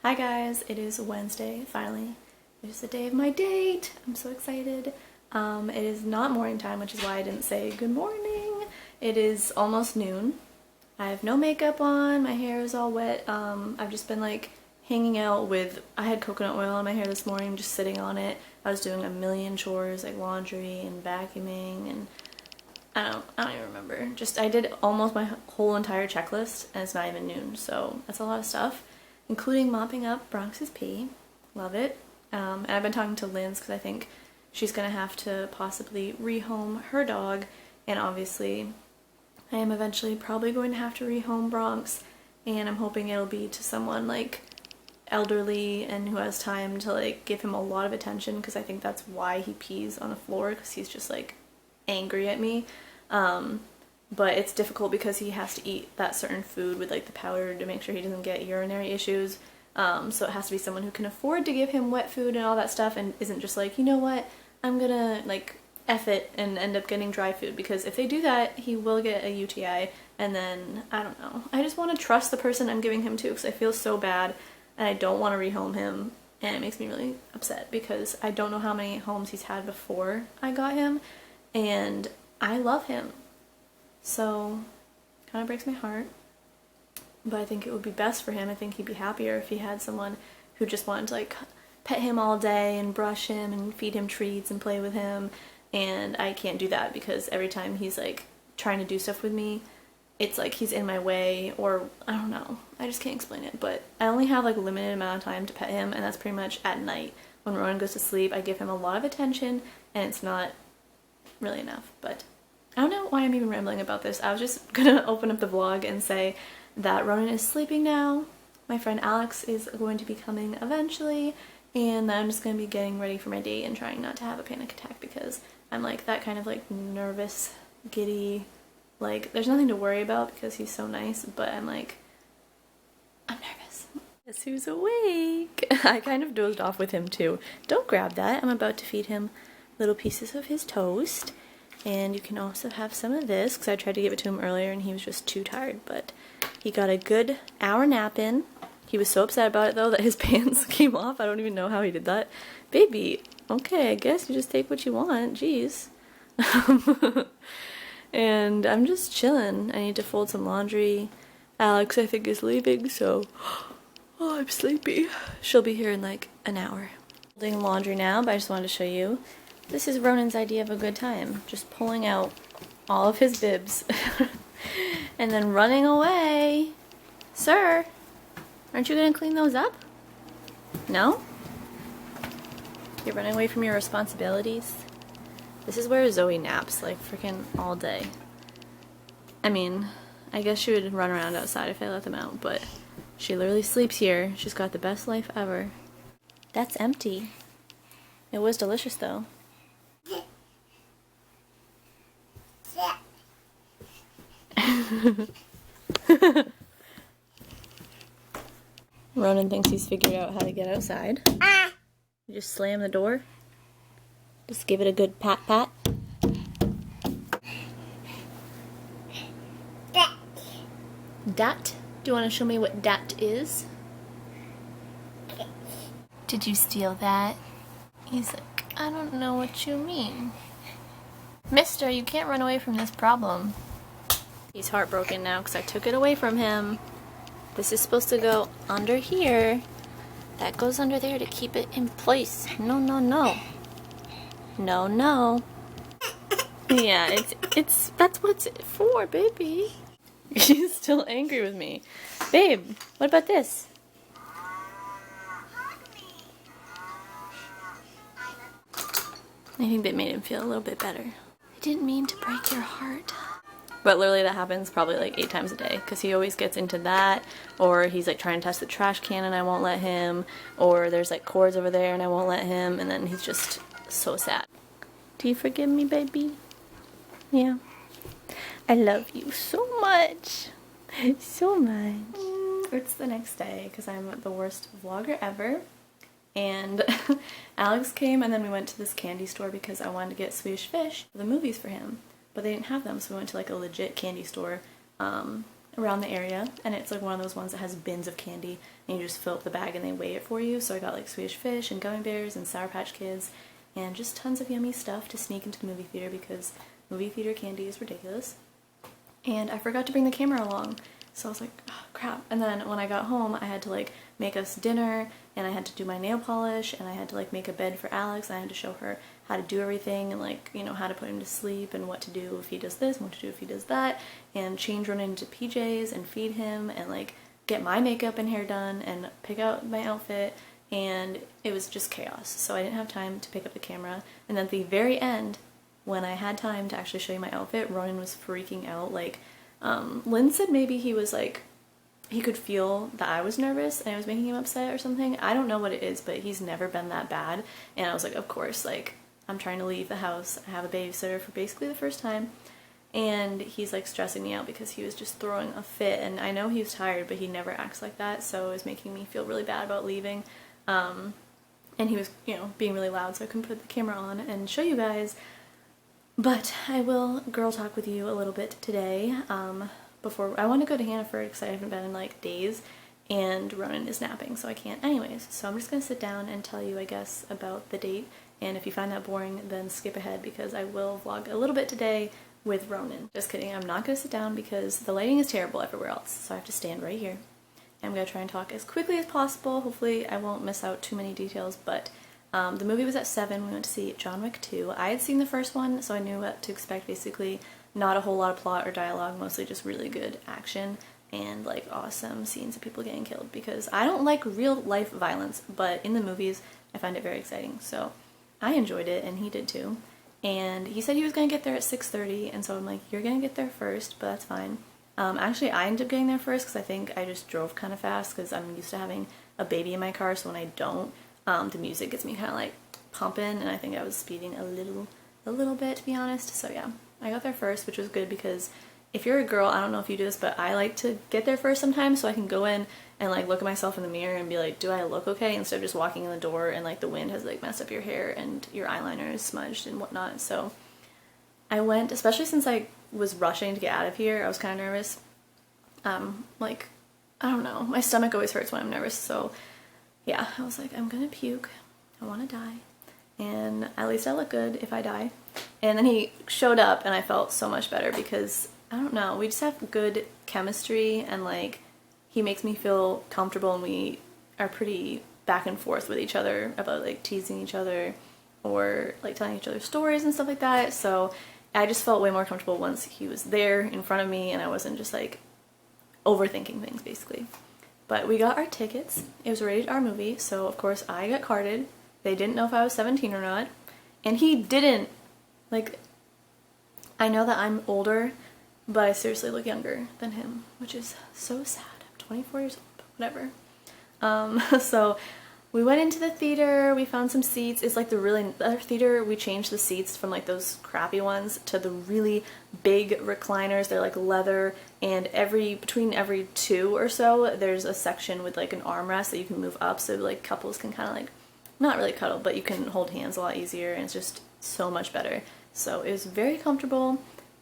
Hi guys, it is Wednesday, finally. It is the day of my date. I'm so excited. It is not morning time, which is why I didn't say good morning. It is almost noon. I have no makeup on, my hair is all wet. I've just been like hanging out with, I had coconut oil on my hair this morning, just sitting on it. I was doing a million chores like laundry and vacuuming and I don't even remember. I did almost my whole entire checklist and it's not even noon, so that's a lot of stuff. Including mopping up Bronx's pee. Love it. And I've been talking to Linz because I think she's going to have to possibly rehome her dog. And obviously, I am eventually probably going to have to rehome Bronx. And I'm hoping it'll be to someone like elderly and who has time to like give him a lot of attention because I think that's why he pees on the floor because he's just like angry at me. But it's difficult because he has to eat that certain food with like the powder to make sure he doesn't get urinary issues. So it has to be someone who can afford to give him wet food and all that stuff and isn't just like, you know what, I'm gonna like F it and end up getting dry food, because if they do that, he will get a UTI and then, I don't know. I just want to trust the person I'm giving him to because I feel so bad and I don't want to rehome him, and it makes me really upset because I don't know how many homes he's had before I got him and I love him. So, kind of breaks my heart, but I think it would be best for him. I think he'd be happier if he had someone who just wanted to like pet him all day and brush him and feed him treats and play with him, and I can't do that because every time he's like trying to do stuff with me, it's like he's in my way, or I don't know. I just can't explain it, but I only have like a limited amount of time to pet him, and that's pretty much at night. When Ronan goes to sleep, I give him a lot of attention, and it's not really enough, but I don't know why I'm even rambling about this. I was just gonna open up the vlog and say that Ronan is sleeping now. My friend Alex is going to be coming eventually, and I'm just gonna be getting ready for my date and trying not to have a panic attack because I'm like that kind of like nervous, giddy, like there's nothing to worry about because he's so nice, but I'm like, I'm nervous. Guess who's awake? I kind of dozed off with him too. Don't grab that. I'm about to feed him little pieces of his toast. And you can also have some of this, because I tried to give it to him earlier and he was just too tired, but he got a good hour nap in. He was so upset about it though that his pants came off. I don't even know how he did that. Baby, okay, I guess you just take what you want, jeez. And I'm just chilling. I need to fold some laundry. Alex, I think, is leaving, so oh, I'm sleepy. She'll be here in like an hour. Folding laundry now, but I just wanted to show you. This is Ronan's idea of a good time. Just pulling out all of his bibs and then running away. Sir, aren't you gonna clean those up? No? You're running away from your responsibilities? This is where Zoe naps, like freaking all day. I mean, I guess she would run around outside if I let them out, but she literally sleeps here. She's got the best life ever. That's empty. It was delicious though. Ronan thinks he's figured out how to get outside. You just slam the door. Just give it a good pat pat. Dat? Do you want to show me what dat is? Did you steal that? He's like, I don't know what you mean. Mister, you can't run away from this problem. He's heartbroken now because I took it away from him. This is supposed to go under here. That goes under there to keep it in place. No, no, no. No, no. Yeah, that's what it's for, baby. He's still angry with me. Babe, what about this? I think that made him feel a little bit better. I didn't mean to break your heart. But literally that happens probably like 8 times a day because he always gets into that, or he's like trying to touch the trash can and I won't let him, or there's like cords over there and I won't let him, and then he's just so sad. Do you forgive me, baby? Yeah. I love you so much. So much. It's the next day because I'm the worst vlogger ever. And Alex came and then we went to this candy store because I wanted to get Swedish Fish for the movies for him. But they didn't have them, so we went to like a legit candy store. And around the area, and it's like one of those ones that has bins of candy, and you just fill up the bag and they weigh it for you. So I got like Swedish Fish and gummy bears and Sour Patch Kids and just tons of yummy stuff to sneak into the movie theater because movie theater candy is ridiculous. And I forgot to bring the camera along, so I was like, oh, crap. And then when I got home, I had to like make us dinner, and I had to do my nail polish, and I had to like make a bed for Alex, and I had to show her how to do everything, and like, you know, how to put him to sleep, and what to do if he does this, and what to do if he does that, and change Ronan into PJs, and feed him, and like get my makeup and hair done, and pick out my outfit, and it was just chaos. So I didn't have time to pick up the camera, and then at the very end, when I had time to actually show you my outfit, Ronan was freaking out. Like, Lynn said maybe he was like, he could feel that I was nervous and I was making him upset or something. I don't know what it is, but he's never been that bad. And I was like, of course, like, I'm trying to leave the house. I have a babysitter for basically the first time. And he's like stressing me out because he was just throwing a fit. And I know he was tired, but he never acts like that. So it was making me feel really bad about leaving. And he was, you know, being really loud, so I couldn't put the camera on and show you guys. But I will girl talk with you a little bit today. Before I want to go to Hannaford because I haven't been in like days, and Ronan is napping, so I can't anyways. So I'm just gonna sit down and tell you, I guess, about the date. And if you find that boring, then skip ahead because I will vlog a little bit today with Ronan. Just kidding. I'm not gonna sit down because the lighting is terrible everywhere else, so I have to stand right here. I'm gonna try and talk as quickly as possible. Hopefully, I won't miss out too many details, but. The movie was at 7. We went to see John Wick 2. I had seen the first one, so I knew what to expect. Basically, not a whole lot of plot or dialogue, mostly just really good action and like awesome scenes of people getting killed, because I don't like real life violence, but in the movies I find it very exciting. So I enjoyed it, and he did too. And he said he was going to get there at 6:30, and so I'm like, you're going to get there first, but that's fine. Actually, I ended up getting there first because I think I just drove kind of fast because I'm used to having a baby in my car, so when I don't, the music gets me kind of like pumping, and I think I was speeding a little bit, to be honest. So yeah, I got there first, which was good because if you're a girl, I don't know if you do this, but I like to get there first sometimes so I can go in and like look at myself in the mirror and be like, do I look okay? Instead of just walking in the door and like the wind has like messed up your hair and your eyeliner is smudged and whatnot. So I went, especially since I was rushing to get out of here, I was kind of nervous. Like, I don't know, my stomach always hurts when I'm nervous, so yeah, I was like, I'm gonna puke, I want to die, and at least I look good if I die. And then he showed up and I felt so much better because, I don't know, we just have good chemistry, and like, he makes me feel comfortable, and we are pretty back and forth with each other about like teasing each other or like telling each other stories and stuff like that. So I just felt way more comfortable once he was there in front of me and I wasn't just like overthinking things, basically. But we got our tickets. It was a rated R movie, so of course I got carded. They didn't know if I was 17 or not, and he didn't. Like, I know that I'm older, but I seriously look younger than him, which is so sad. I'm 24 years old, but whatever. So we went into the theater, we found some seats. It's like the other theater, we changed the seats from like those crappy ones to the really big recliners. They're like leather, and between every 2 or so, there's a section with like an armrest that you can move up, so like couples can kind of like, not really cuddle, but you can hold hands a lot easier, and it's just so much better. So it was very comfortable.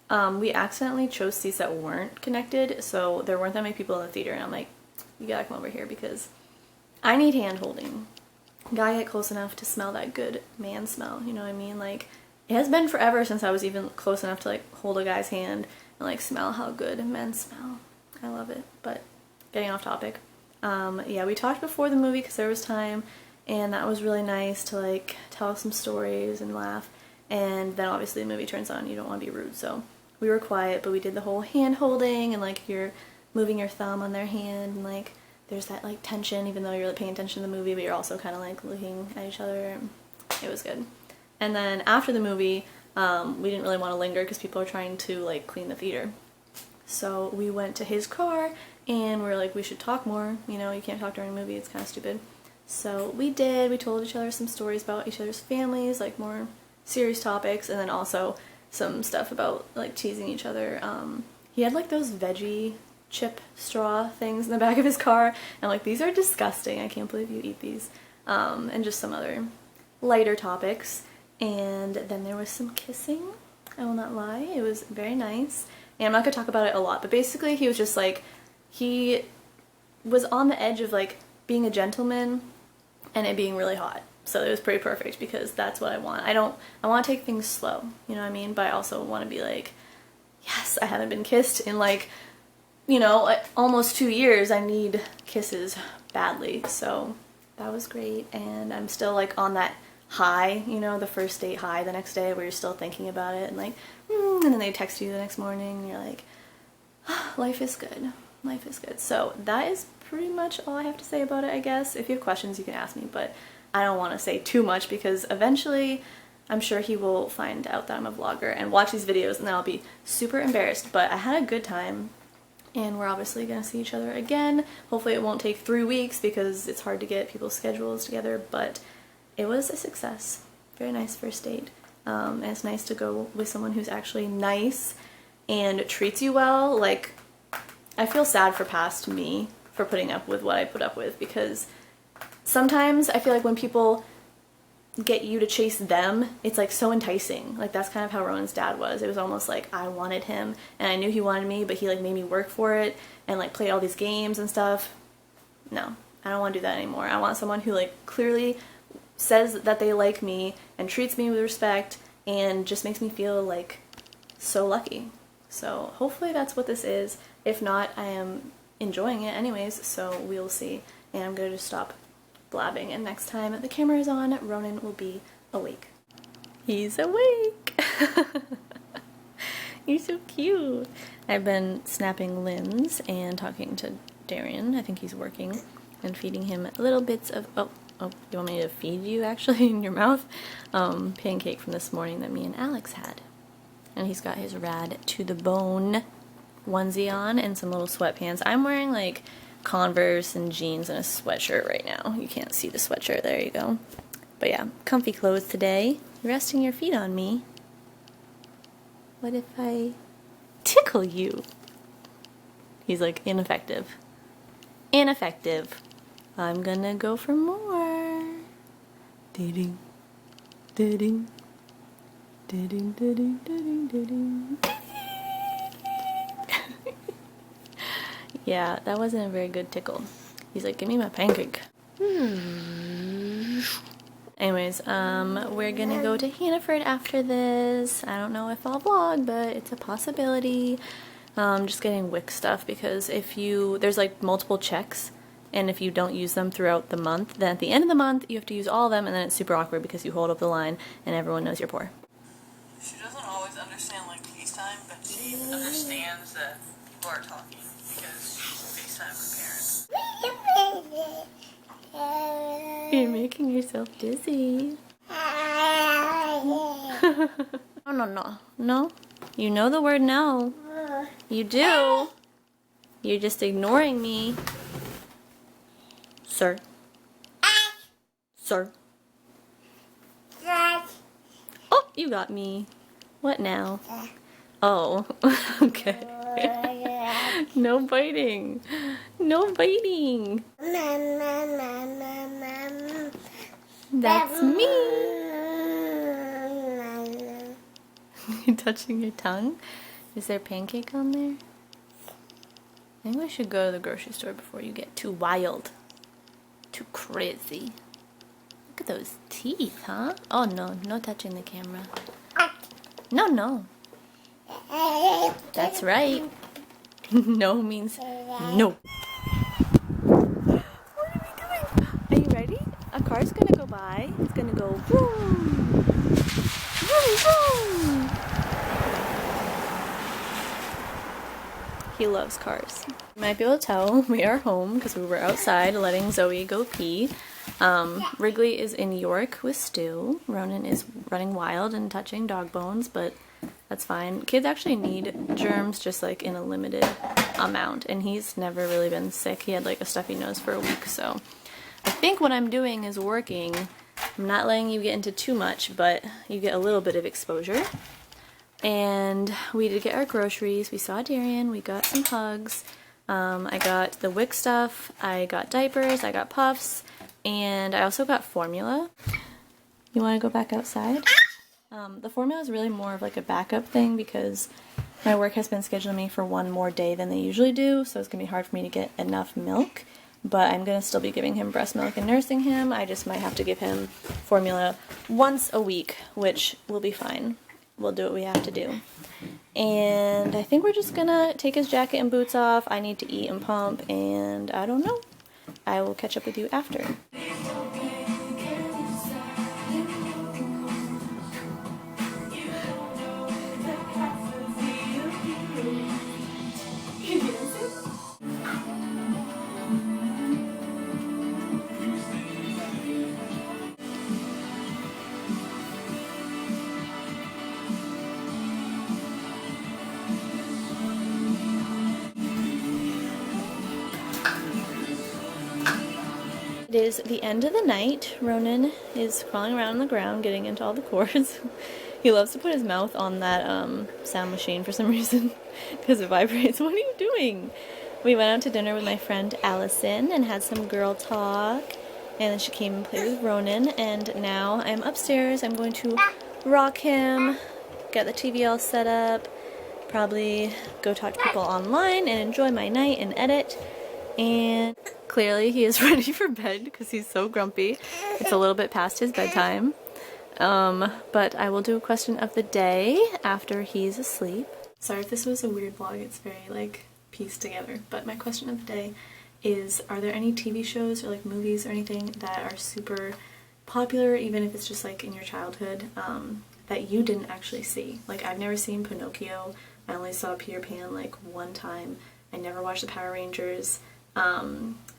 We accidentally chose seats that weren't connected, so there weren't that many people in the theater, and I'm like, you gotta come over here because I need hand holding. Gotta get close enough to smell that good man smell, you know what I mean? Like, it has been forever since I was even close enough to like hold a guy's hand and like smell how good men smell. I love it. But getting off topic. Yeah, we talked before the movie because there was time, and that was really nice to like tell some stories and laugh. And then obviously the movie turns on, you don't want to be rude, so we were quiet, but we did the whole hand holding, and like you're moving your thumb on their hand, and like there's that like tension even though you're like, paying attention to the movie, but you're also kind of like looking at each other. It was good. And then after the movie, we didn't really want to linger because people are trying to like clean the theater. So we went to his car and we were like, we should talk more, you know, you can't talk during a movie, it's kind of stupid. So we did, we told each other some stories about each other's families, like more serious topics, and then also some stuff about like teasing each other. He had like those veggie chip straw things in the back of his car, and like, these are disgusting, I can't believe you eat these. And just some other lighter topics. And then there was some kissing, I will not lie, it was very nice. And I'm not gonna talk about it a lot, but basically he was just like, he was on the edge of like being a gentleman and it being really hot. So it was pretty perfect because that's what I want. I want to take things slow, you know what I mean? But I also want to be like, yes, I haven't been kissed in like, you know, like almost 2 years. I need kisses badly. So that was great. And I'm still like on that high, you know, the first date high the next day where you're still thinking about it and like, and then they text you the next morning and you're like, oh, life is good. Life is good. So that is pretty much all I have to say about it, I guess. If you have questions, you can ask me, but I don't want to say too much because eventually I'm sure he will find out that I'm a vlogger and watch these videos and then I'll be super embarrassed. But I had a good time and we're obviously going to see each other again. Hopefully it won't take 3 weeks because it's hard to get people's schedules together, but it was a success. Very nice first date. And it's nice to go with someone who's actually nice and treats you well. Like, I feel sad for past me for putting up with what I put up with because sometimes I feel like when people get you to chase them, it's like so enticing. Like that's kind of how Ronan's dad was. It was almost like I wanted him and I knew he wanted me, but he like made me work for it and like play all these games and stuff. No, I don't want to do that anymore. I want someone who like clearly says that they like me and treats me with respect and just makes me feel like so lucky. So hopefully that's what this is. If not, I am enjoying it anyways, so we'll see. And I'm going to just stop blabbing, and next time the camera is on, Ronan will be awake. He's awake! You're so cute! I've been snapping limbs and talking to Darian. I think he's working, and feeding him little bits of, oh, you want me to feed you actually in your mouth? Pancake from this morning that me and Alex had. And he's got his rad to the bone onesie on and some little sweatpants. I'm wearing like Converse and jeans and a sweatshirt right now. You can't see the sweatshirt, there you go. But yeah, comfy clothes today. You're resting your feet on me. What if I tickle you? He's like, ineffective. Ineffective. I'm gonna go for more. Ding, ding, ding, ding, ding, ding, ding. Yeah, that wasn't a very good tickle. He's like, give me my pancake. Anyways, we're gonna go to Hannaford after this. I don't know if I'll vlog, but it's a possibility. Just getting Wix stuff because there's like multiple checks, and if you don't use them throughout the month, then at the end of the month you have to use all of them, and then it's super awkward because you hold up the line and everyone knows you're poor. She doesn't always understand like FaceTime, but she understands that people are talking because FaceTime with parents. You're making yourself dizzy. No. You know the word no. You do. You're just ignoring me. Sir. Sir. Oh, you got me. What now? Oh, okay. No biting. No biting. That's me. You touching your tongue? Is there pancake on there? I think we should go to the grocery store before you get too wild. Too crazy. Look at those teeth, huh? Oh no, no touching the camera. No. That's right. No means no. What are we doing? Are you ready? A car's gonna go by. It's gonna go vroom. Vroom, vroom. He loves cars. You might be able to tell we are home because we were outside letting Zoe go pee. Wrigley is in York with Stu. Ronan is running wild and touching dog bones, but that's fine. Kids actually need germs just like in a limited amount, and he's never really been sick. He had like a stuffy nose for a week, so I think what I'm doing is working. I'm not letting you get into too much, but you get a little bit of exposure. And we did get our groceries. We saw Darian. We got some hugs. I got the Wix stuff. I got diapers. I got puffs. And I also got formula. You want to go back outside? The formula is really more of like a backup thing because My work has been scheduling me for one more day than they usually do, so it's going to be hard for me to get enough milk. But I'm going to still be giving him breast milk and nursing him. I just might have to give him formula once a week, which will be fine. We'll do what we have to do. And I think we're just going to take his jacket and boots off. I need to eat and pump, and I don't know. I will catch up with you after. It is the end of the night. Ronan is crawling around on the ground, getting into all the cords. He loves to put his mouth on that sound machine for some reason, because it vibrates. What are you doing? We went out to dinner with my friend Allison and had some girl talk, and then she came and played with Ronan, and now I'm upstairs. I'm going to rock him, get the TV all set up, probably go talk to people online and enjoy my night and edit. And clearly he is ready for bed because he's so grumpy. It's a little bit past his bedtime. But I will do a question of the day after he's asleep. Sorry if this was a weird vlog, it's very like pieced together. But my question of the day is, are there any TV shows or like movies or anything that are super popular, even if it's just like in your childhood, that you didn't actually see? Like, I've never seen Pinocchio. I only saw Peter Pan like one time. I never watched the Power Rangers.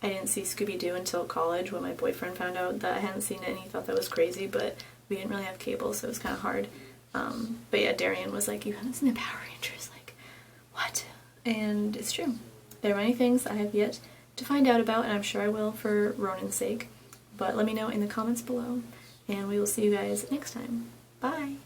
I didn't see Scooby-Doo until college when my boyfriend found out that I hadn't seen it, and he thought that was crazy, but we didn't really have cable, so it was kind of hard. But yeah, Darian was like, "You haven't seen the Power Rangers?" Like, what? And it's true. There are many things I have yet to find out about, and I'm sure I will for Ronan's sake. But let me know in the comments below, and we will see you guys next time. Bye!